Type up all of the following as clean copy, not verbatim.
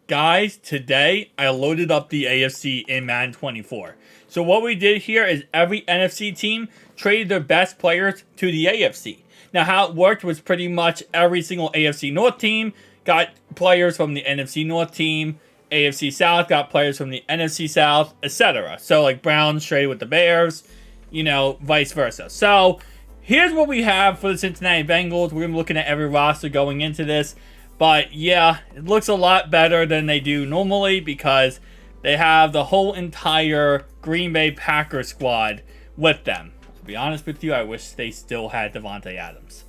Guys, today I loaded up the AFC in Madden 24. So what we did here is every NFC team traded their best players to the AFC. Now how it worked was pretty much every single AFC North team got players from the NFC North team, AFC South got players from the NFC South, etc. So like Browns traded with the Bears, vice versa. So here's what we have for the Cincinnati Bengals. We're going to be looking at every roster going into this. But yeah, it looks a lot better than they do normally because they have the whole entire Green Bay Packers squad with them. To be honest with you, I wish they still had Devontae Adams.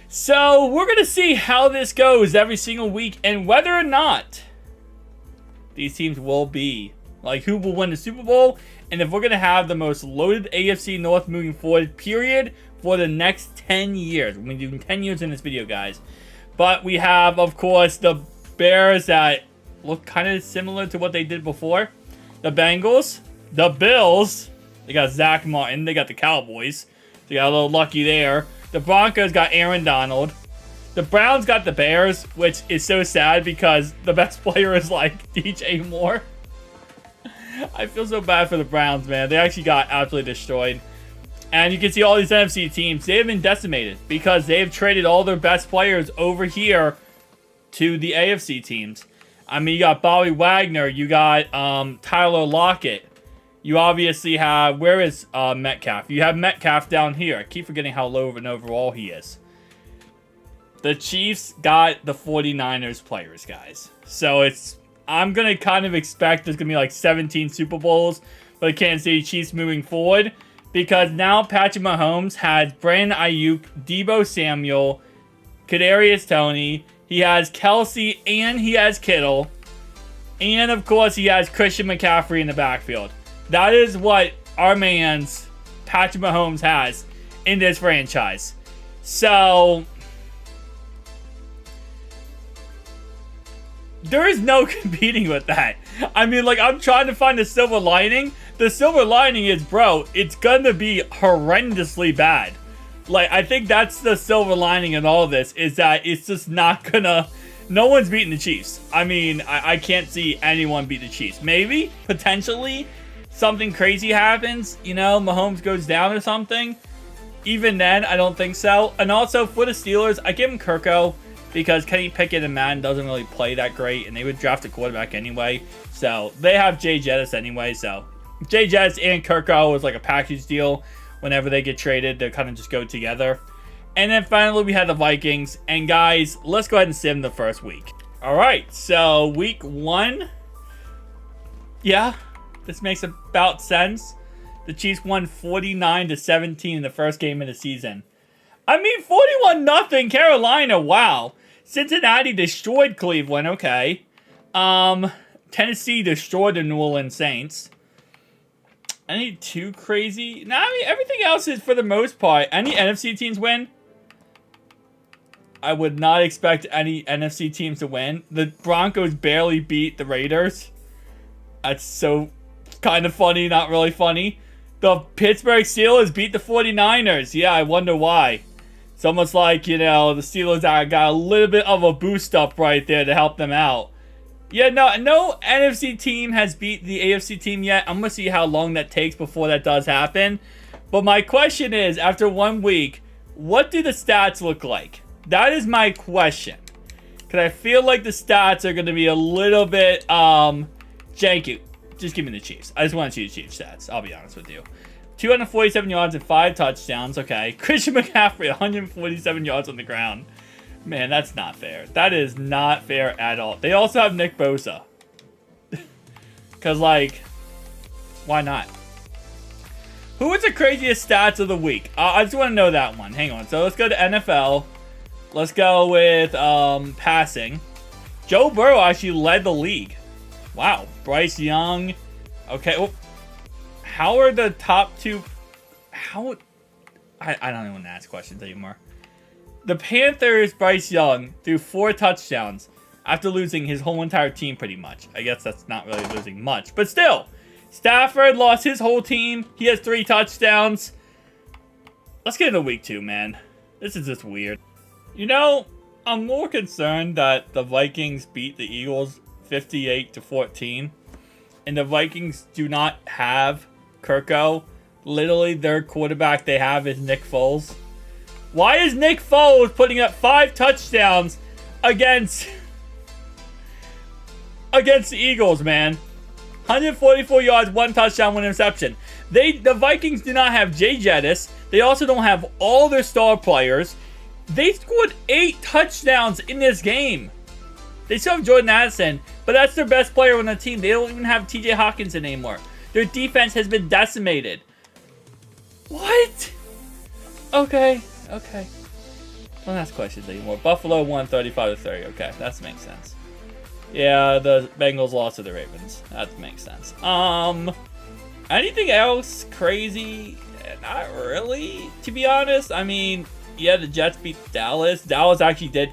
So we're going to see how this goes every single week and whether or not these teams will be, like, who will win the Super Bowl, and if we're going to have the most loaded AFC North moving forward, period, for the next 10 years. We're going to be doing 10 years in this video, guys. But we have, of course, the Bears that look kind of similar to what they did before. The Bengals, the Bills, they got Zach Martin, they got the Cowboys. They got a little lucky there. The Broncos got Aaron Donald. The Browns got the Bears, which is so sad because the best player is like DJ Moore. I feel so bad for the Browns, man. They actually got absolutely destroyed. And you can see all these NFC teams, they have been decimated because they have traded all their best players over here to the AFC teams. I mean, you got Bobby Wagner, you got Tyler Lockett. You obviously have, where is Metcalf? You have Metcalf down here. I keep forgetting how low of an overall he is. The Chiefs got the 49ers players, guys. So I'm going to kind of expect there's going to be like 17 Super Bowls for the Kansas City Chiefs moving forward. Because now Patrick Mahomes has Brandon Ayuk, Deebo Samuel, Kadarius Toney. He has Kelsey and he has Kittle. And of course he has Christian McCaffrey in the backfield. That is what our man's Patrick Mahomes has in this franchise. So there is no competing with that. I mean, like, I'm trying to find the silver lining. The silver lining is, bro, it's gonna be horrendously bad. Like, I think that's the silver lining in all this, is that it's just not gonna... No one's beating the Chiefs. I mean, I can't see anyone beat the Chiefs. Maybe, potentially, something crazy happens. Mahomes goes down or something. Even then, I don't think so. And also, for the Steelers, I give him Kirko, because Kenny Pickett and Madden doesn't really play that great, and they would draft a quarterback anyway. So, they have Jay Jettis anyway, so... Jay Jettis and Kirko was like a package deal. Whenever they get traded, they kind of just go together. And then finally, we had the Vikings. And guys, let's go ahead and sim the first week. Alright, so week 1. Yeah, this makes about sense. The Chiefs won 49-17 in the first game of the season. I mean, 41-0 Carolina, wow. Cincinnati destroyed Cleveland, okay. Tennessee destroyed the New Orleans Saints. Any too crazy? Nah, I mean, everything else is, for the most part, any NFC teams win? I would not expect any NFC teams to win. The Broncos barely beat the Raiders. That's so kind of funny, not really funny. The Pittsburgh Steelers beat the 49ers. Yeah, I wonder why. It's almost like, the Steelers got a little bit of a boost up right there to help them out. Yeah, no NFC team has beat the AFC team yet. I'm going to see how long that takes before that does happen. But my question is, after 1 week, what do the stats look like? That is my question. Because I feel like the stats are going to be a little bit janky. Just give me the Chiefs. I just want to see the Chiefs stats. I'll be honest with you. 247 yards and 5 touchdowns. Okay. Christian McCaffrey, 147 yards on the ground. Man, that's not fair. That is not fair at all. They also have Nick Bosa. Because, like, why not? Who was the craziest stats of the week? I just want to know that one. Hang on. So, let's go to NFL. Let's go with passing. Joe Burrow actually led the league. Wow. Bryce Young. Okay. Well, how are the top two... How... I don't even want to ask questions anymore. The Panthers' Bryce Young threw 4 touchdowns after losing his whole entire team pretty much. I guess that's not really losing much. But still, Stafford lost his whole team. He has 3 touchdowns. Let's get into week 2, man. This is just weird. I'm more concerned that the Vikings beat the Eagles 58-14. And the Vikings do not have Kirko. Literally, their quarterback they have is Nick Foles. Why is Nick Foles putting up 5 touchdowns against the Eagles, man? 144 yards, 1 touchdown, 1 interception. The Vikings do not have Jay Jettis. They also don't have all their star players. They scored 8 touchdowns in this game. They still have Jordan Addison, but that's their best player on the team. They don't even have TJ Hawkinson anymore. Their defense has been decimated. What? Okay. Don't ask questions anymore. Buffalo won 35-30. Okay, that makes sense. Yeah, the Bengals lost to the Ravens. That makes sense. Anything else crazy? Not really, to be honest. I mean, yeah, the Jets beat Dallas. Dallas actually did,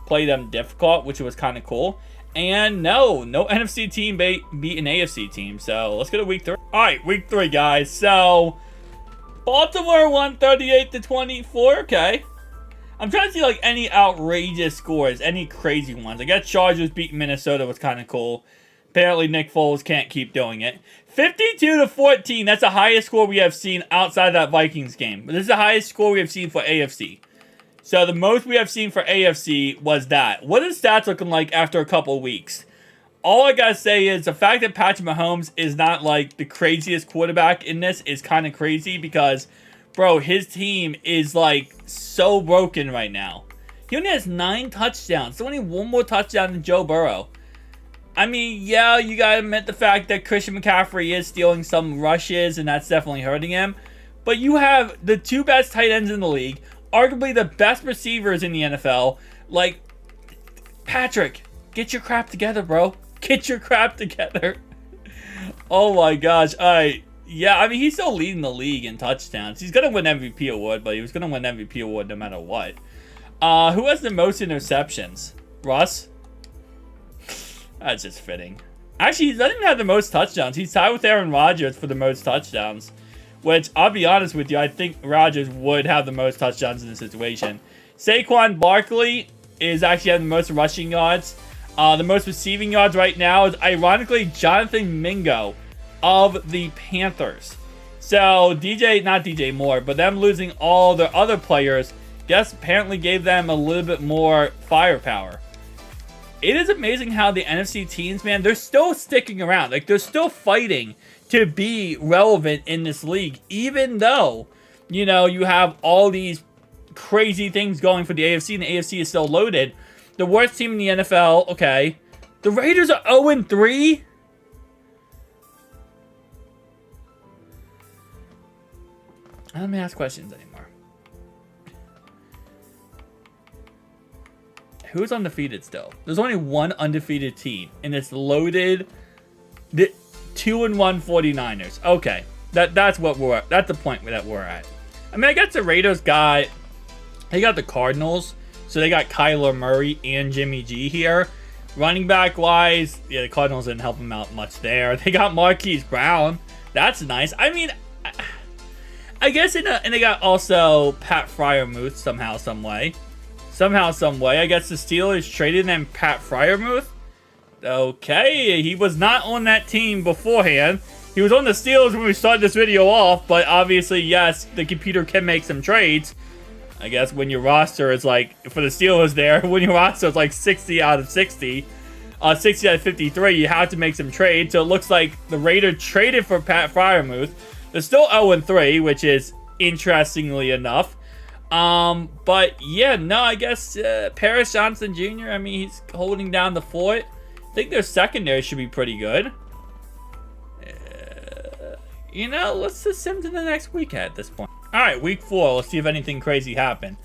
play them difficult, which was kind of cool. And no NFC team beat an AFC team. So let's go to week 3. All right, week 3, guys. So Baltimore won 38-24. Okay. I'm trying to see like any outrageous scores, any crazy ones. I guess Chargers beat Minnesota was kind of cool. Apparently Nick Foles can't keep doing it. 52-14. That's the highest score we have seen outside that Vikings game. But this is the highest score we have seen for AFC. So the most we have seen for AFC was that. What is stats looking like after a couple of weeks? All I gotta say is the fact that Patrick Mahomes is not like the craziest quarterback in this is kind of crazy because, bro, his team is like so broken right now. He only has 9 touchdowns. So only 1 more touchdown than Joe Burrow. I mean, yeah, you gotta admit the fact that Christian McCaffrey is stealing some rushes, and that's definitely hurting him. But you have the 2 best tight ends in the league, arguably the best receivers in the NFL. Like, Patrick, get your crap together, bro. Get your crap together. Oh my gosh. Yeah, I mean, he's still leading the league in touchdowns. He's gonna win MVP award, but he was gonna win MVP award no matter what. Who has the most interceptions? Russ? That's just fitting. Actually, he doesn't even have the most touchdowns. He's tied with Aaron Rodgers for the most touchdowns. Which, I'll be honest with you, I think Rodgers would have the most touchdowns in this situation. Saquon Barkley is actually having the most rushing yards. The most receiving yards right now is, ironically, Jonathan Mingo of the Panthers. So, not DJ Moore, but them losing all their other players, guess apparently gave them a little bit more firepower. It is amazing how the NFC teams, man, they're still sticking around. Like, they're still fighting to be relevant in this league, even though, you have all these crazy things going for the AFC, and the AFC is still loaded. The worst team in the NFL, okay. The Raiders are 0-3? I don't ask questions anymore. Who's undefeated still? There's only one undefeated team, and it's loaded. The 2-1 49ers. Okay, that's what we're at. That's the point that we're at. I mean, I guess the Raiders got the Cardinals, so they got Kyler Murray and Jimmy G here. Running back wise, yeah, the Cardinals didn't help them out much there. They got Marquise Brown. That's nice. I mean, I guess and they got also Pat Freiermuth somehow, some way. I guess the Steelers traded them Pat Freiermuth. Okay, he was not on that team beforehand. He was on the Steelers when we started this video off, but obviously, yes, the computer can make some trades. I guess when your roster is like, for the Steelers there, when your roster is like 60 out of 60, 60 out of 53, you have to make some trades. So it looks like the Raiders traded for Pat Freiermuth. They're still 0-3, which is interestingly enough. But yeah, no, I guess Paris Johnson Jr., I mean, he's holding down the fort. I think their secondary should be pretty good. Let's just sim to the next week at this point. All right, week 4. Let's see if anything crazy happened.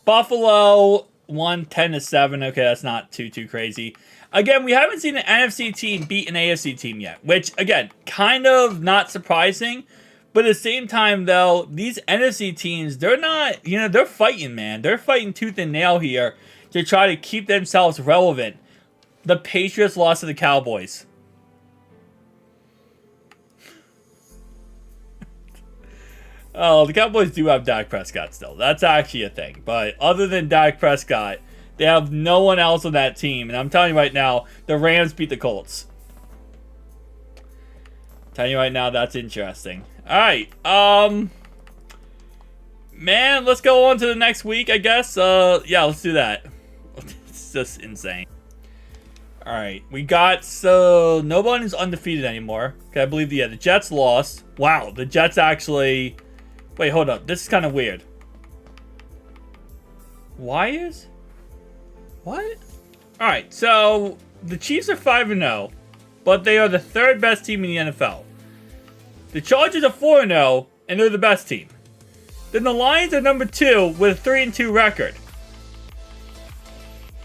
Buffalo won 10-7. Okay, that's not too crazy. Again, we haven't seen an NFC team beat an AFC team yet, which, again, kind of not surprising. But at the same time, though, these NFC teams, they're not, they're fighting, man. They're fighting tooth and nail here to try to keep themselves relevant. The Patriots lost to the Cowboys. Oh, the Cowboys do have Dak Prescott still. That's actually a thing. But other than Dak Prescott, They have no one else on that team. And I'm telling you right now, the Rams beat the Colts. Telling you right now, that's interesting. Alright, man, let's go on to the next week, I guess. Yeah, let's do that. It's just insane. Alright, we got, so, nobody's undefeated anymore. Okay, I believe, the Jets lost. Wow, the Jets actually, wait, hold up. This is kind of weird. What? Alright, so, the Chiefs are 5-0, but they are the third best team in the NFL. The Chargers are 4-0, and they're the best team. Then the Lions are number 2 with a 3-2 record.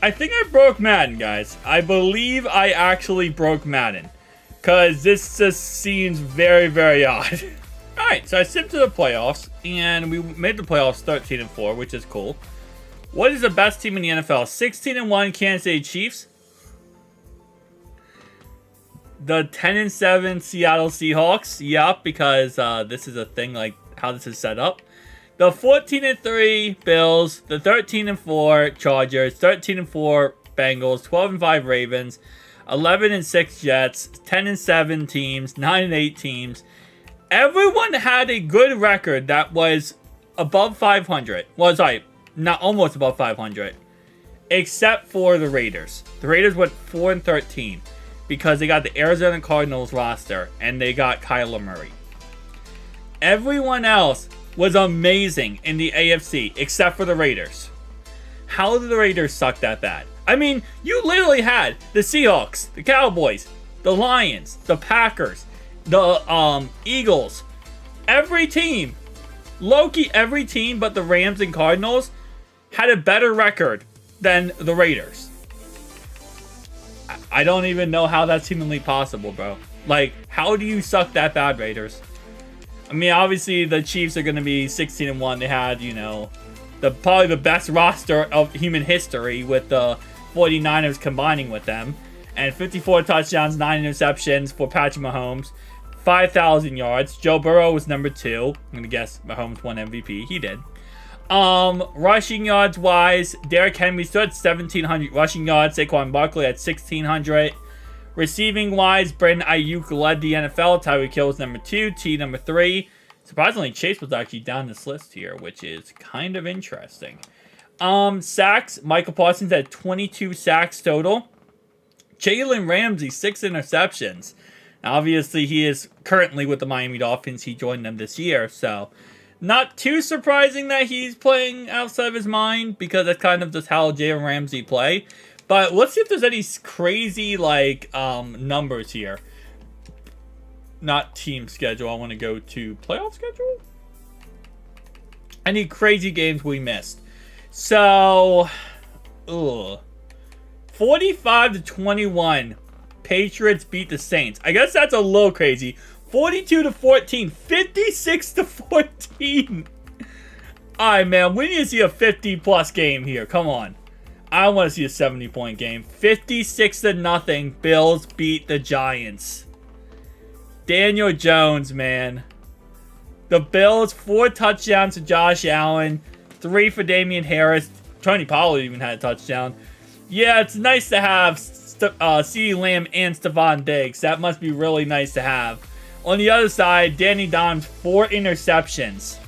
I think I broke Madden, guys. I believe I actually broke Madden. Because this just seems very, very odd. Alright, so I skipped to the playoffs. And we made the playoffs 13-4, which is cool. What is the best team in the NFL? 16-1 Kansas City Chiefs. The 10-7 Seattle Seahawks. Yep, because this is a thing, like how this is set up. The 14-3 Bills, the 13-4 Chargers, 13-4 Bengals, 12-5 Ravens, 11-6 Jets, 10-7 teams, 9-8 teams. Everyone had a good record that was above 500. Well, sorry, not almost above 500, except for the Raiders. The Raiders went 4-13 because they got the Arizona Cardinals roster and they got Kyler Murray. Everyone else was amazing in the AFC, except for the Raiders. How did the Raiders suck that bad? I mean, you literally had the Seahawks, the Cowboys, the Lions, the Packers, the Eagles. Every team, low-key every team but the Rams and Cardinals had a better record than the Raiders. I don't even know how that's humanly possible, bro. Like, how do you suck that bad, Raiders? I mean, obviously, the Chiefs are going to be 16-1. They had, you know, probably the best roster of human history with the 49ers combining with them. And 54 touchdowns, 9 interceptions for Patrick Mahomes. 5,000 yards. Joe Burrow was number 2. I'm going to guess Mahomes won MVP. He did. Rushing yards wise, Derrick Henry still had 1,700 rushing yards. Saquon Barkley had 1,600. Receiving wise, Brandon Ayuk led the NFL. Tyreek Hill was number 2. T number 3. Surprisingly, Chase was actually down this list here, which is kind of interesting. Sacks, Michael Parsons had 22 sacks total. Jalen Ramsey, 6 interceptions. Now, obviously, he is currently with the Miami Dolphins. He joined them this year, so not too surprising that he's playing outside of his mind, because that's kind of just how Jalen Ramsey play. But let's see if there's any crazy, like, numbers here. Not team schedule. I want to go to playoff schedule. Any crazy games we missed. So, 45-21. Patriots beat the Saints. I guess that's a little crazy. 42-14. 56-14. Alright, man. We need to see a 50-plus game here. Come on. I want to see a 70-point game. 56-0. Bills beat the Giants. Daniel Jones, man. The Bills, 4 touchdowns to Josh Allen. 3 for Damian Harris. Tony Pollard even had a touchdown. Yeah, it's nice to have CeeDee Lamb and Stephon Diggs. That must be really nice to have. On the other side, Danny Dimes, 4 interceptions.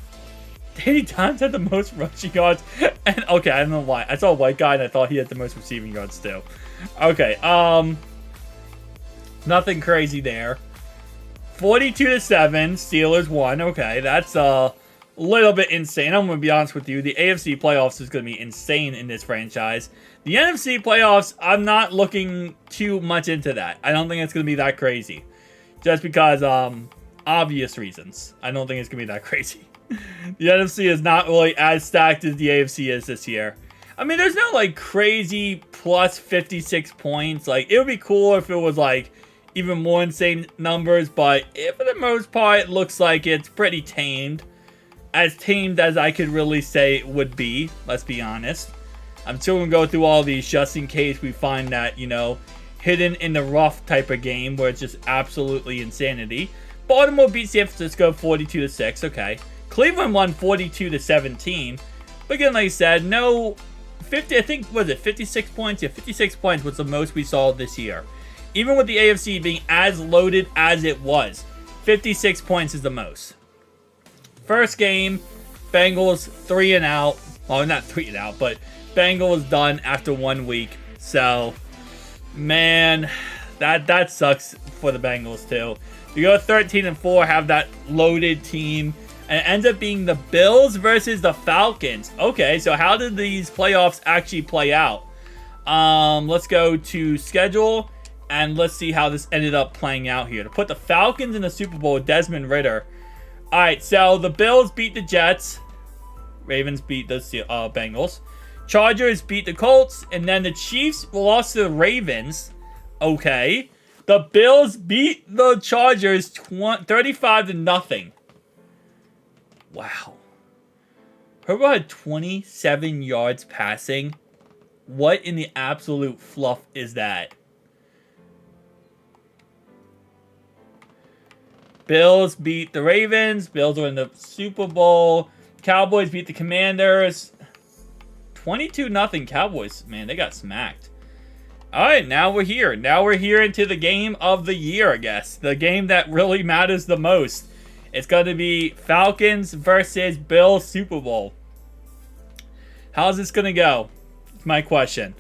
Danny Dimes had the most rushing yards. And okay, I don't know why. I saw a white guy and I thought he had the most receiving yards too. Okay, nothing crazy there. 42-7, Steelers won. Okay, that's a little bit insane. I'm going to be honest with you. The AFC playoffs is going to be insane in this franchise. The NFC playoffs, I'm not looking too much into that. I don't think it's going to be that crazy. Just because, obvious reasons. I don't think it's going to be that crazy. The NFC is not really as stacked as the AFC is this year. I mean, there's no, like, crazy plus 56 points. Like, it would be cool if it was, like, even more insane numbers. But for the most part, it looks like it's pretty tamed. As tamed as I could really say it would be. Let's be honest. I'm still going to go through all these just in case we find that, you know, hidden in the rough type of game where it's just absolutely insanity. Baltimore beat San Francisco 42-6. Okay. Cleveland won 42-17. But again, like I said, no 50, I think, was it 56 points? Yeah, 56 points was the most we saw this year. Even with the AFC being as loaded as it was, 56 points is the most. First game, Bengals 3 and out. Well, not 3 and out, but Bengals done after 1 week. So, man, that sucks for the Bengals too. You go 13 and 4, have that loaded team, and it ends up being the Bills versus the Falcons. Okay, so how did these playoffs actually play out? Let's go to schedule, and let's see how this ended up playing out here. To put the Falcons in the Super Bowl with Desmond Ridder. All right, so the Bills beat the Jets. Ravens beat the Bengals. Chargers beat the Colts, and then the Chiefs lost to the Ravens. Okay. The Bills beat the Chargers 35-0. Wow. Herbert had 27 yards passing. What in the absolute fluff is that? Bills beat the Ravens. Bills are in the Super Bowl. Cowboys beat the Commanders. 22-0 Cowboys. Man, they got smacked. Alright, now we're here. Now we're here into the game of the year, I guess. The game that really matters the most. It's going to be Falcons versus Bills Super Bowl. How's this going to go? It's my question.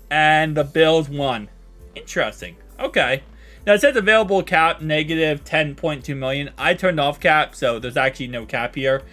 And the Bills won. Interesting. Okay. Now it says available cap negative 10.2 million. I turned off cap, so there's actually no cap here.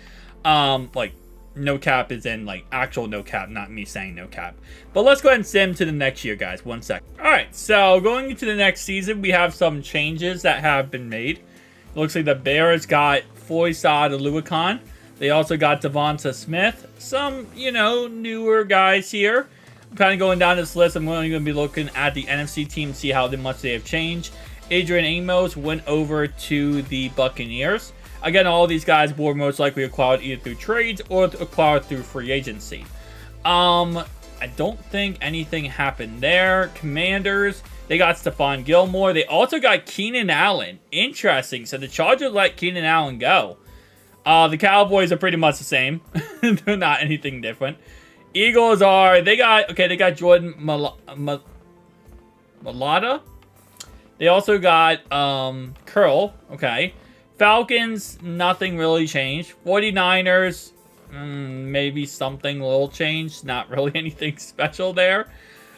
Like, no cap is in, like, actual no cap, not me saying no cap. But let's go ahead and sim to the next year, guys. 1 second. Alright, so going into the next season, we have some changes that have been made. It looks like the Bears got Foysad Aluakon. They also got Devonta Smith. Some, you know, newer guys here. I'm kind of going down this list. I'm only going to be looking at the NFC team, see how much they have changed. Adrian Amos went over to the Buccaneers. Again, all these guys were most likely acquired either through trades or acquired through free agency. I don't think anything happened there. Commanders, they got Stephon Gilmore. They also got Keenan Allen. Interesting. So the Chargers let Keenan Allen go. The Cowboys are pretty much the same. They're not anything different. Eagles are, they got Jordan Mailata. They also got Curl. Okay. Falcons, nothing really changed. 49ers, maybe something a little changed. Not really anything special there.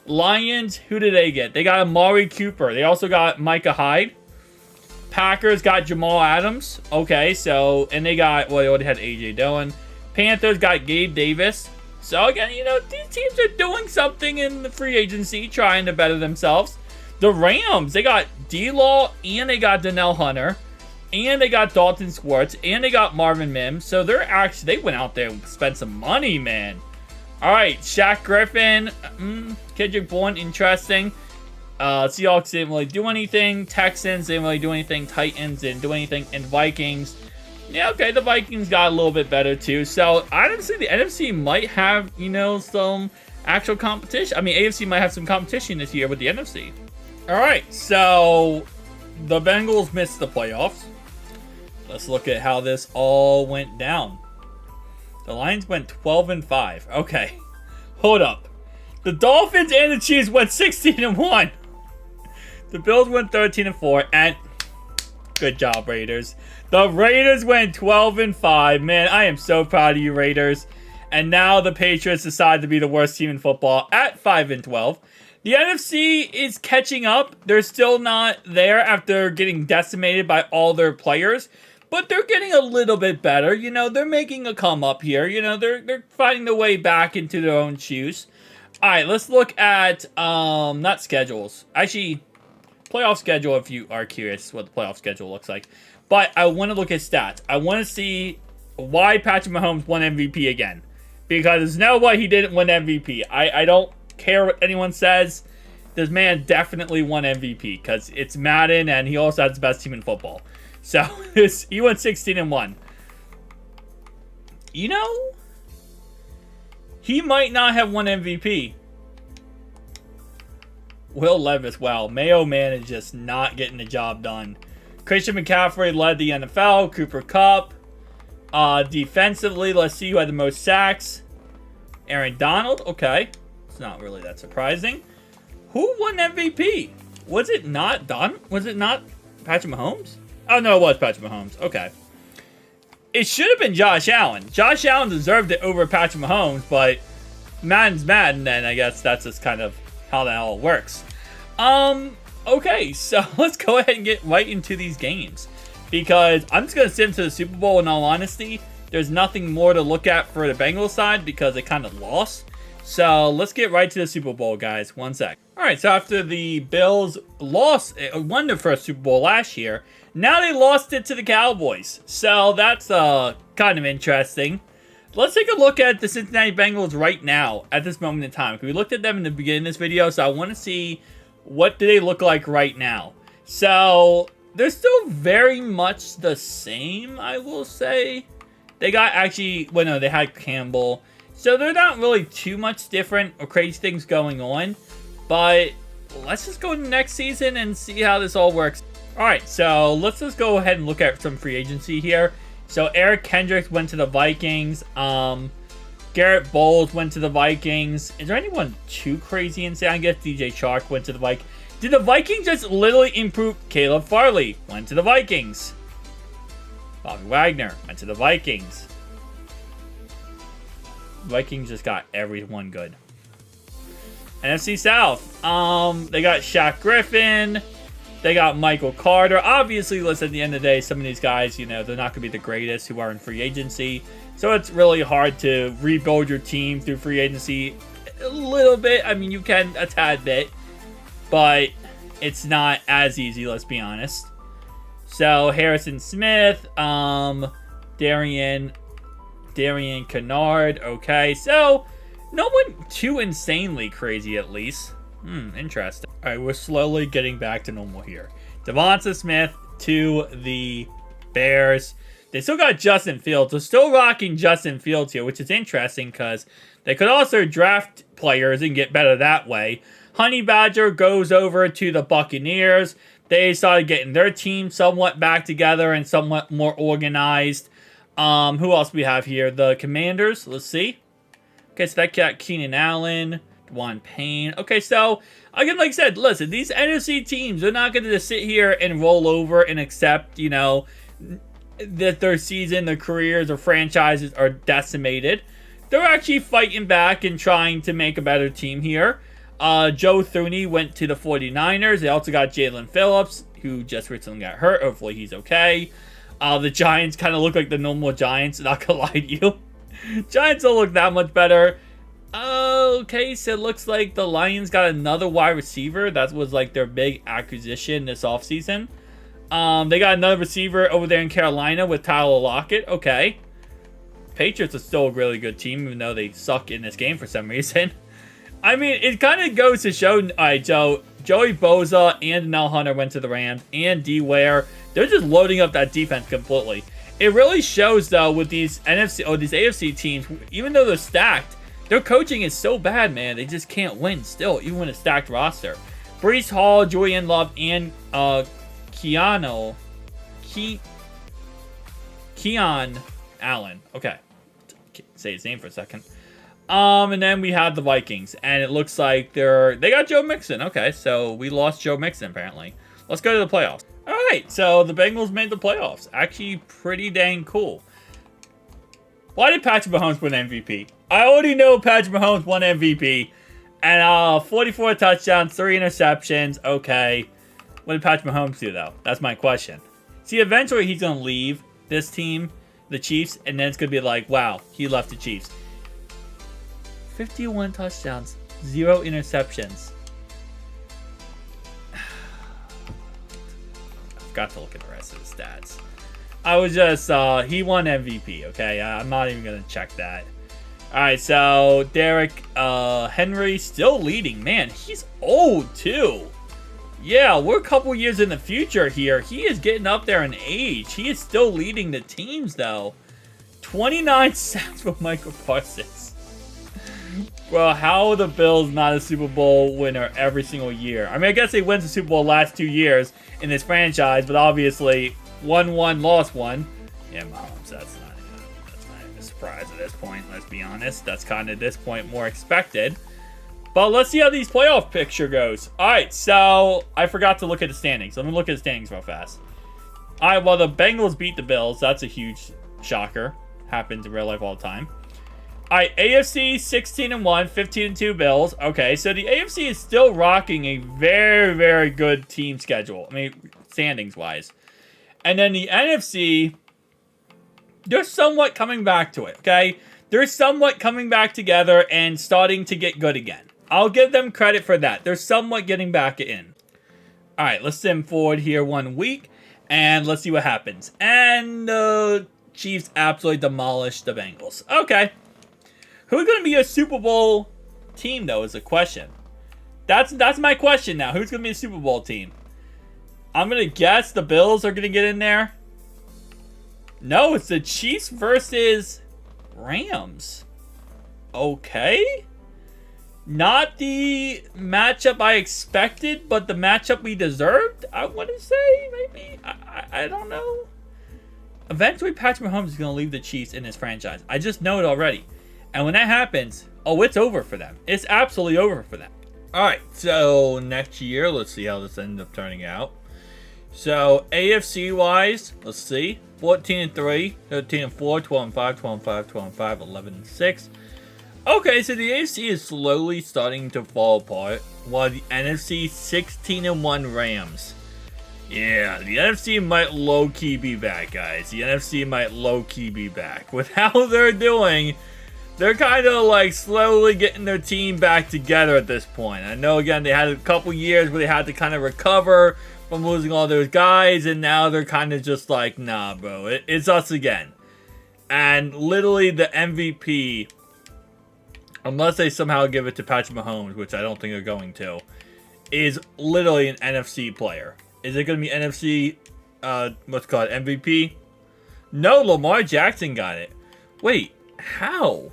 Lions, who did they get? They got Amari Cooper. They also got Micah Hyde. Packers got Jamal Adams. Okay, so, and they got, well, they already had A.J. Dillon. Panthers got Gabe Davis. So, again, you know, these teams are doing something in the free agency, trying to better themselves. The Rams, they got D-Law, and they got Danielle Hunter. And they got Dalton Schwartz, and they got Marvin Mims. So they're actually, they went out there and spent some money, man. All right, Shaq Griffin, Kendrick Bourne, interesting. Seahawks didn't really do anything. Texans didn't really do anything. Titans didn't do anything. And Vikings, yeah, okay, the Vikings got a little bit better too. So honestly, the NFC might have, you know, some actual competition. I mean, AFC might have some competition this year with the NFC. All right, so the Bengals missed the playoffs. Let's look at how this all went down. The Lions went 12-5. Okay, hold up. The Dolphins and the Chiefs went 16-1. The Bills went 13-4, and good job, Raiders. The Raiders went 12-5. Man, I am so proud of you, Raiders. And now the Patriots decide to be the worst team in football at 5-12. The NFC is catching up. They're still not there after getting decimated by all their players. But they're getting a little bit better. You know, they're making a come up here. You know, they're finding their way back into their own shoes. All right, let's look at, not schedules. Actually, playoff schedule if you are curious what the playoff schedule looks like. But I want to look at stats. I want to see why Patrick Mahomes won MVP again. Because there's no way he didn't win MVP. I don't care what anyone says. This man definitely won MVP because it's Madden and he also has the best team in football. So, he went 16-1. You know, he might not have won MVP. Will Levis, wow. Mayo Man is just not getting the job done. Christian McCaffrey led the NFL. Cooper Kupp. Defensively, let's see who had the most sacks. Aaron Donald, okay. It's not really that surprising. Who won MVP? Was it not Was it not Patrick Mahomes? Oh, no, it was Patrick Mahomes. Okay. It should have been Josh Allen. Josh Allen deserved it over Patrick Mahomes, but Madden's Madden, and I guess that's just kind of how that all works. Okay, so let's go ahead and get right into these games. Because I'm just going to sit into the Super Bowl in all honesty. There's nothing more to look at for the Bengals side because they kind of lost. So let's get right to the Super Bowl, guys. One sec. Alright, so after the Bills won their first Super Bowl last year, now they lost it to the Cowboys. So that's kind of interesting. Let's take a look at the Cincinnati Bengals right now at this moment in time. We looked at them in the beginning of this video, so I want to see what do they look like right now. So they're still very much the same, I will say. They got they had Campbell. So they're not really too much different or crazy things going on. But let's just go to next season and see how this all works. Alright, so let's just go ahead and look at some free agency here. So Eric Kendricks went to the Vikings. Garrett Bowles went to the Vikings. Is there anyone too crazy insane? I guess DJ Chark went to the Vikings. Did the Vikings just literally improve? Caleb Farley went to the Vikings. Bobby Wagner went to the Vikings. Vikings just got everyone good. NFC South. They got Shaq Griffin. They got Michael Carter. Obviously, listen, at the end of the day, some of these guys, they're not going to be the greatest who are in free agency. So it's really hard to rebuild your team through free agency a little bit. I mean, you can a tad bit, but it's not as easy, let's be honest. So Harrison Smith, Darian Kennard. Okay, so no one too insanely crazy, at least. Interesting. All right, we're slowly getting back to normal here. Devonta Smith to the Bears. They still got Justin Fields. They're still rocking Justin Fields here, which is interesting because they could also draft players and get better that way. Honey Badger goes over to the Buccaneers. They started getting their team somewhat back together and somewhat more organized. Who else we have here? The Commanders. Let's see. Okay, so that got Keenan Allen, Dwan Payne. Okay, so again, like I said, listen, these NFC teams, they're not going to just sit here and roll over and accept, that their season, their careers, their franchises are decimated. They're actually fighting back and trying to make a better team here. Joe Thuney went to the 49ers. They also got Jalen Phillips, who just recently got hurt. Hopefully he's okay. The Giants kind of look like the normal Giants, not gonna lie to you. Giants don't look that much better. Okay, so it looks like the Lions got another wide receiver. That was like their big acquisition this offseason. They got another receiver over there in Carolina with Tyler Lockett. Okay. Patriots are still a really good team, even though they suck in this game for some reason. I mean, it kind of goes to show, Joey Bosa and Nell Hunter went to the Rams, and D. Ware. They're just loading up that defense completely. It really shows, though, with these these AFC teams, even though they're stacked, their coaching is so bad, man. They just can't win still, even with a stacked roster. Breece Hall, Julian Love, and Keon Allen. Okay. Say his name for a second. And then we have the Vikings, and it looks like they got Joe Mixon. Okay, so we lost Joe Mixon, apparently. Let's go to the playoffs. All right, so the Bengals made the playoffs. Actually, pretty dang cool. Why did Patrick Mahomes win MVP? I already know Patrick Mahomes won MVP. And 44 touchdowns, 3 interceptions. Okay. What did Patrick Mahomes do, though? That's my question. See, eventually he's going to leave this team, the Chiefs, and then it's going to be like, wow, he left the Chiefs. 51 touchdowns, 0 interceptions. I forgot to look at the rest of the stats. I was just, he won MVP, okay? I'm not even going to check that. Alright, so Derrick Henry still leading. Man, he's old, too. Yeah, we're a couple years in the future here. He is getting up there in age. He is still leading the teams, though. 29 sacks for Michael Parsons. Well, how are the Bills not a Super Bowl winner every single year? I mean, I guess they went to the Super Bowl last 2 years in this franchise, but obviously, won one, lost one. Yeah, Mahomes, that's not even a surprise at this point, let's be honest. That's kind of, at this point, more expected. But let's see how these playoff picture goes. Alright, so I forgot to look at the standings. Let me look at the standings real fast. Alright, well, the Bengals beat the Bills. That's a huge shocker. Happens in real life all the time. Alright, AFC 16-1, 15-2 Bills. Okay, so the AFC is still rocking a very, very good team schedule. I mean, standings-wise. And then the NFC, they're somewhat coming back to it, okay? They're somewhat coming back together and starting to get good again. I'll give them credit for that. They're somewhat getting back in. Alright, let's sim forward here 1 week. And let's see what happens. And the Chiefs absolutely demolished the Bengals. Okay. Who's going to be a Super Bowl team, though, is the question. That's my question now. Who's going to be a Super Bowl team? I'm going to guess the Bills are going to get in there. No, it's the Chiefs versus Rams. Okay. Not the matchup I expected, but the matchup we deserved, I want to say, maybe. I don't know. Eventually, Patrick Mahomes is going to leave the Chiefs in his franchise. I just know it already. And when that happens, oh, it's over for them. It's absolutely over for them. All right, so next year, let's see how this ends up turning out. So AFC-wise, let's see. 14-3, 13-4, 12-5, 12-5, 12-5, 11-6. Okay, so the AFC is slowly starting to fall apart, while the NFC 16-1 Rams. Yeah, the NFC might low-key be back, guys. The NFC might low-key be back. With how they're doing, they're kind of like slowly getting their team back together at this point. I know, again, they had a couple years where they had to kind of recover from losing all those guys, and now they're kind of just like, nah, bro, it's us again. And literally the MVP, unless they somehow give it to Patrick Mahomes, which I don't think they're going to, is literally an NFC player. Is it going to be NFC, what's it called, MVP? No, Lamar Jackson got it. Wait, how?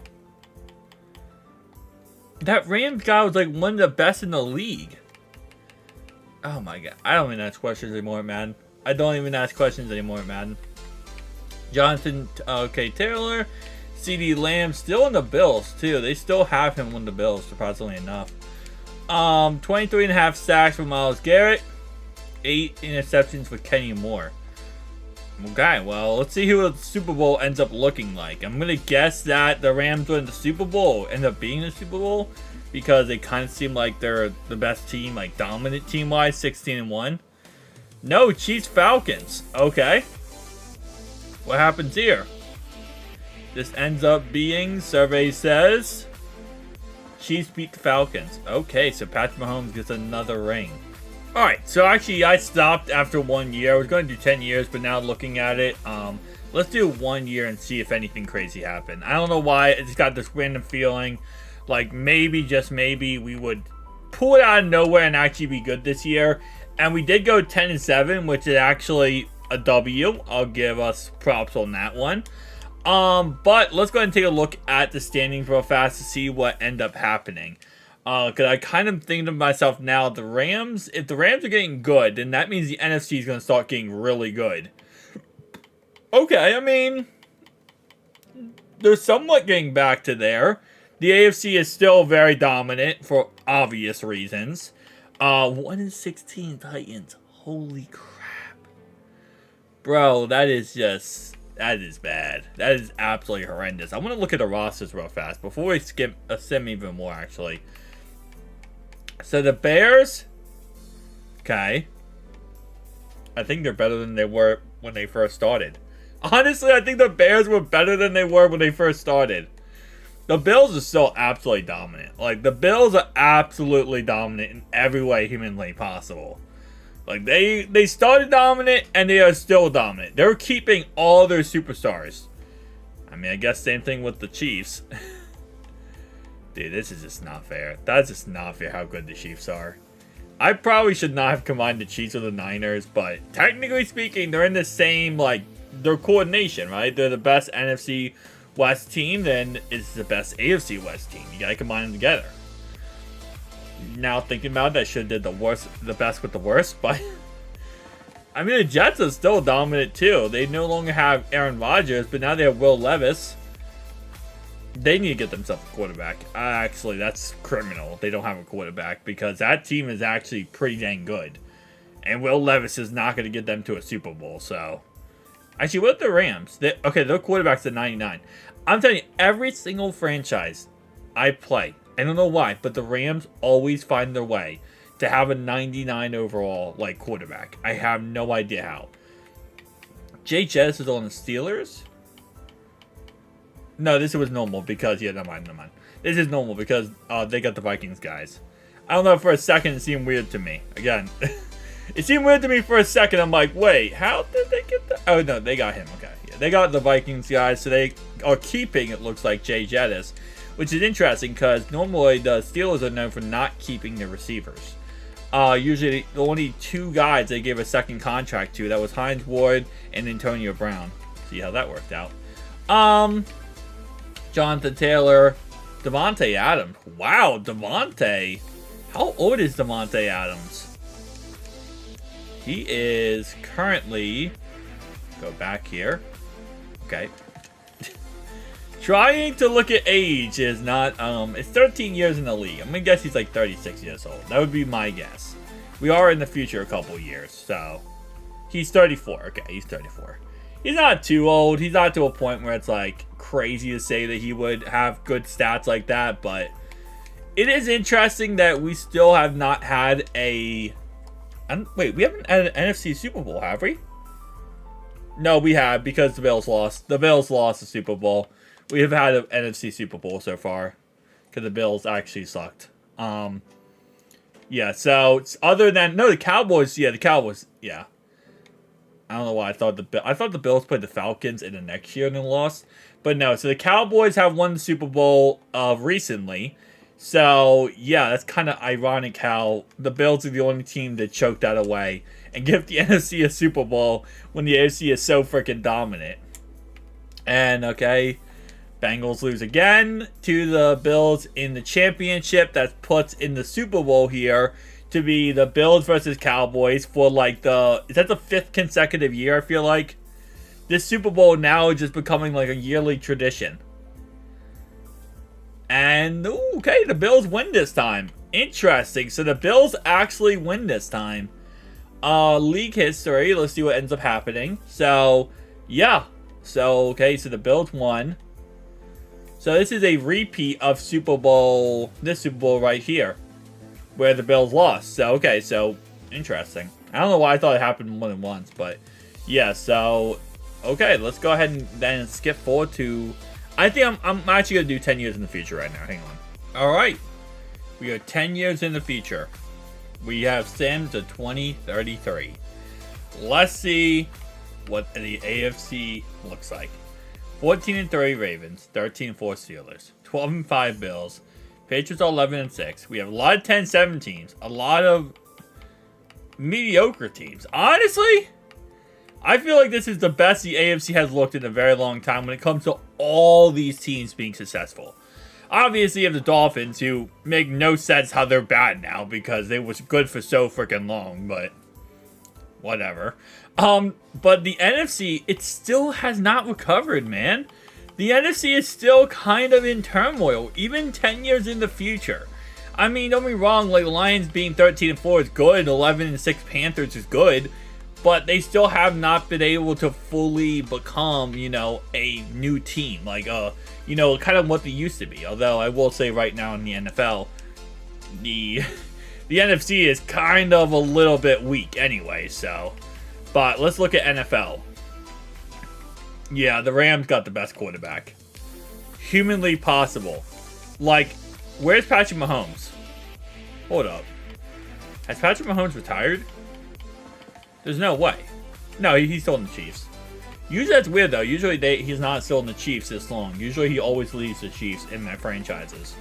That Rams guy was like one of the best in the league. Oh my god. I don't even ask questions anymore, man. I don't even ask questions anymore, man. Jonathan, okay, Taylor. CD Lamb still in the Bills, too. They still have him on the Bills, surprisingly enough. 23.5 sacks for Myles Garrett. 8 interceptions for Kenny Moore. Okay, well, let's see who the Super Bowl ends up looking like. I'm going to guess that the Rams win the Super Bowl, end up being the Super Bowl, because they kind of seem like they're the best team, like dominant team-wise, 16-1. No, Chiefs Falcons. Okay. What happens here? This ends up being, survey says, Chiefs beat the Falcons. Okay, so Patrick Mahomes gets another ring. Alright, so actually I stopped after 1 year. I was going to do 10 years, but now looking at it, let's do 1 year and see if anything crazy happened. I don't know why, I just got this random feeling like maybe, just maybe, we would pull it out of nowhere and actually be good this year. And we did go 10-7, which is actually a W. I'll give us props on that one. But let's go ahead and take a look at the standings real fast to see what ended up happening. Because I kind of think to myself now, the Rams, if the Rams are getting good, then that means the NFC is going to start getting really good. Okay, I mean, they're somewhat getting back to there. The AFC is still very dominant for obvious reasons. 1-16 Titans. Holy crap. Bro, that is bad. That is absolutely horrendous. I want to look at the rosters real fast before we skip a sim even more, actually. So the Bears, okay. I think they're better than they were when they first started. Honestly, I think the Bears were better than they were when they first started. The Bills are still absolutely dominant. Like, the Bills are absolutely dominant in every way humanly possible. Like, they started dominant, and they are still dominant. They're keeping all their superstars. I mean, I guess same thing with the Chiefs. Dude, this is just not fair. That's just not fair how good the Chiefs are. I probably should not have combined the Chiefs with the Niners, but technically speaking, they're in the same, like, their coordination, right? They're the best NFC West team, then it's the best AFC West team. You gotta combine them together. Now thinking about it, I should have did the best with the worst, but I mean, the Jets are still dominant too. They no longer have Aaron Rodgers, but now they have Will Levis. They need to get themselves a quarterback. Actually, that's criminal. They don't have a quarterback because that team is actually pretty dang good. And Will Levis is not going to get them to a Super Bowl, so... Actually, what the Rams? Okay, their quarterback's at 99. I'm telling you, every single franchise I play, I don't know why, but the Rams always find their way to have a 99 overall, like, quarterback. I have no idea how. Jay Jettis is on the Steelers? No, this was normal because... Yeah, never mind. This is normal because they got the Vikings guys. I don't know, for a second it seemed weird to me. Again... It seemed weird to me for a second. I'm like, wait, how did they get that? Oh, no, they got him. Okay. Yeah, they got the Vikings guys, so they are keeping, it looks like, Jay Jettis, which is interesting because normally the Steelers are known for not keeping their receivers. Usually, the only two guys they gave a second contract to, that was Hines Ward and Antonio Brown. See how that worked out. Jonathan Taylor, Devontae Adams. Wow, Devontae. How old is Devontae Adams? He is currently, go back here, okay, trying to look at age is not, it's 13 years in the league. I'm going to guess he's like 36 years old. That would be my guess. We are in the future a couple years, so he's 34. Okay, he's 34. He's not too old. He's not to a point where it's like crazy to say that he would have good stats like that, but it is interesting that we still have not had a... Wait, we haven't had an NFC Super Bowl, have we? No, we have, because the Bills lost. The Bills lost the Super Bowl. We have had an NFC Super Bowl so far, because the Bills actually sucked. Yeah, so, other than... No, the Cowboys, yeah, yeah. I don't know why I thought the Bills played the Falcons in the next year and then lost. But no, so the Cowboys have won the Super Bowl recently. So, yeah, that's kind of ironic how the Bills are the only team that choked that away and give the NFC a Super Bowl when the AFC is so freaking dominant. And, okay, Bengals lose again to the Bills in the championship. That puts in the Super Bowl here to be the Bills versus Cowboys for, like, is that the 5th consecutive year, I feel like? This Super Bowl now is just becoming, like, a yearly tradition. And, okay, the Bills win this time. Interesting. So the Bills actually win this time. League history. Let's see what ends up happening. So, yeah. So, okay, so the Bills won. So this is a repeat of Super Bowl, this Super Bowl right here, where the Bills lost. So, okay, so, interesting. I don't know why I thought it happened more than once, but, yeah, so, okay, let's go ahead and then skip forward to... I think I'm actually going to do 10 years in the future right now. Hang on. Alright. We are 10 years in the future. We have Sims to 2033. Let's see what the AFC looks like. 14-3 Ravens. 13-4 Steelers. 12-5 Bills. Patriots are 11-6. We have a lot of 10-7 teams. A lot of mediocre teams. Honestly... I feel like this is the best the AFC has looked in a very long time when it comes to all these teams being successful. Obviously, you have the Dolphins, who make no sense how they're bad now because they was good for so freaking long, but whatever. But the NFC, it still has not recovered, man. The NFC is still kind of in turmoil, even 10 years in the future. I mean, don't be wrong, like the Lions being 13-4 is good, 11-6 Panthers is good. But they still have not been able to fully become, you know, a new team. Like, you know, kind of what they used to be. Although, I will say right now in the NFL, the NFC is kind of a little bit weak anyway, so. But let's look at NFL. Yeah, the Rams got the best quarterback. Humanly possible. Like, where's Patrick Mahomes? Hold up. Has Patrick Mahomes retired? There's no way. No, he's still in the Chiefs. Usually that's weird, though. Usually he's not still in the Chiefs this long. Usually he always leaves the Chiefs in their franchises.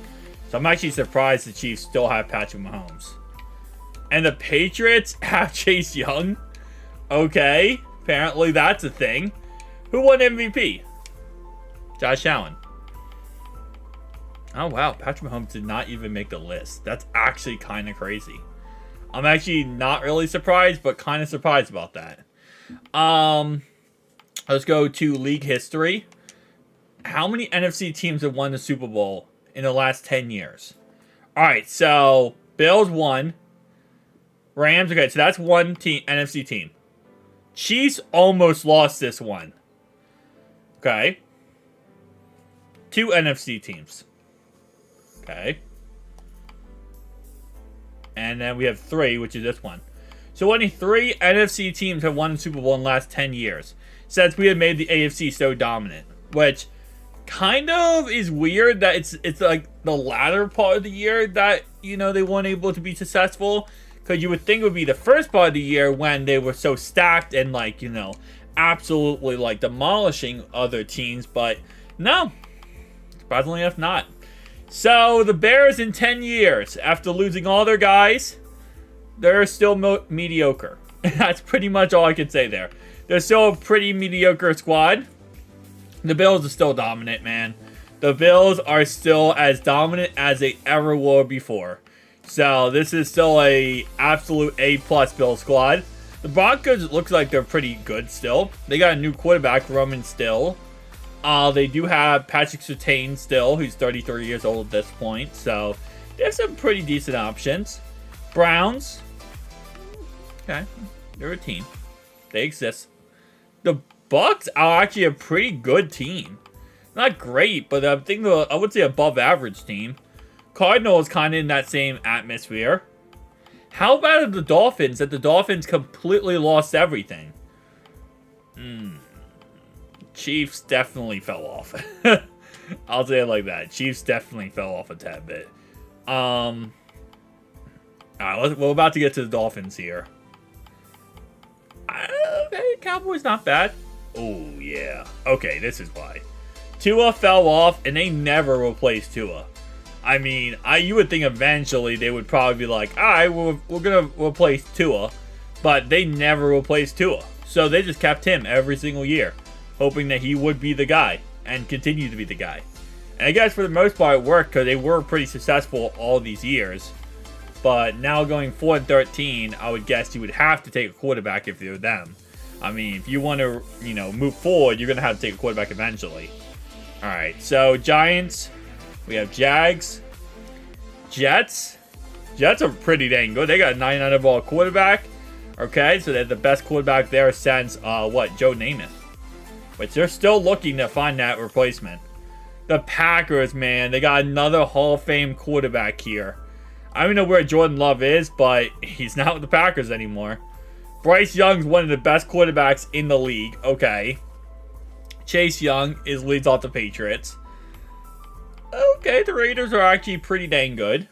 So I'm actually surprised the Chiefs still have Patrick Mahomes. And the Patriots have Chase Young? Okay. Apparently that's a thing. Who won MVP? Josh Allen. Oh, wow. Patrick Mahomes did not even make the list. That's actually kind of crazy. I'm actually not really surprised, but kind of surprised about that. Let's go to league history. How many NFC teams have won the Super Bowl in the last 10 years? All right, so Bills won. Rams, okay, so that's one team, NFC team. Chiefs almost lost this one. Okay. 2 NFC teams. Okay. And then we have 3, which is this one. So only 3 NFC teams have won the Super Bowl in the last 10 years. Since we had made the AFC so dominant. Which kind of is weird that it's like the latter part of the year that, you know, they weren't able to be successful. Because you would think it would be the first part of the year when they were so stacked and, like, you know, absolutely, like, demolishing other teams. But no. Surprisingly enough, not. So, the Bears in 10 years, after losing all their guys, they're still mediocre. That's pretty much all I can say there. They're still a pretty mediocre squad. The Bills are still dominant, man. The Bills are still as dominant as they ever were before. So, this is still a absolute A-plus Bill squad. The Broncos looks like they're pretty good still. They got a new quarterback, Roman still. They do have Patrick Surtain still, who's 33 years old at this point. So, they have some pretty decent options. Browns. Okay, they're a team. They exist. The Bucks are actually a pretty good team. Not great, but I think I would say above average team. Cardinals kind of in that same atmosphere. How about the Dolphins? That the Dolphins completely lost everything. Chiefs definitely fell off. I'll say it like that. Chiefs definitely fell off a tad bit. Alright, we're about to get to the Dolphins here. Okay, Cowboys not bad. Oh, yeah. Okay, this is why. Tua fell off, and they never replaced Tua. I mean, you would think eventually they would probably be like, alright, we're going to replace Tua. But they never replaced Tua. So they just kept him every single year, hoping that he would be the guy and continue to be the guy. And I guess for the most part it worked because they were pretty successful all these years. But now going 4-13, I would guess you would have to take a quarterback if you're them. I mean, if you want to, you know, move forward, you're going to have to take a quarterback eventually. Alright, so Giants. We have Jags. Jets. Jets are pretty dang good. They got a 99 overall quarterback. Okay, so they're the best quarterback there since, Joe Namath. But they're still looking to find that replacement. The Packers, man. They got another Hall of Fame quarterback here. I don't know where Jordan Love is, but he's not with the Packers anymore. Bryce Young's one of the best quarterbacks in the league. Okay. Chase Young leads off the Patriots. Okay, the Raiders are actually pretty dang good.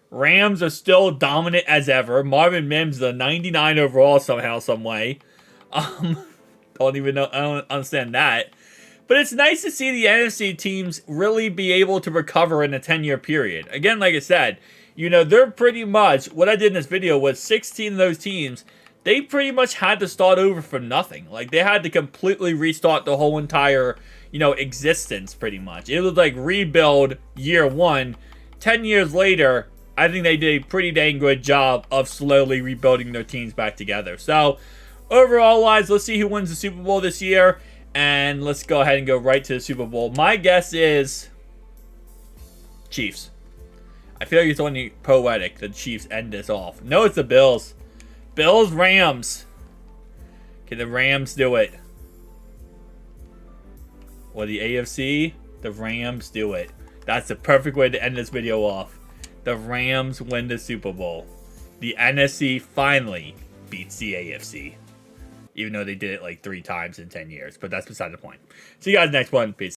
Rams are still dominant as ever. Marvin Mims, the 99 overall somehow, some way. Don't even know. I don't understand that. But it's nice to see the NFC teams really be able to recover in a 10-year period. Again, like I said, you know, they're pretty much, what I did in this video was 16 of those teams, they pretty much had to start over from nothing. Like, they had to completely restart the whole entire, you know, existence pretty much. It was like rebuild year 1. 10 years later, I think they did a pretty dang good job of slowly rebuilding their teams back together. So, overall wise, let's see who wins the Super Bowl this year. And let's go ahead and go right to the Super Bowl. My guess is Chiefs. I feel like it's only poetic that the Chiefs end this off. No, it's the Bills. Bills, Rams. Can the Rams do it? Or the AFC, the Rams do it. That's the perfect way to end this video off. The Rams win the Super Bowl. The NFC finally beats the AFC. Even though they did it like 3 times in 10 years. But that's beside the point. See you guys next one. Peace.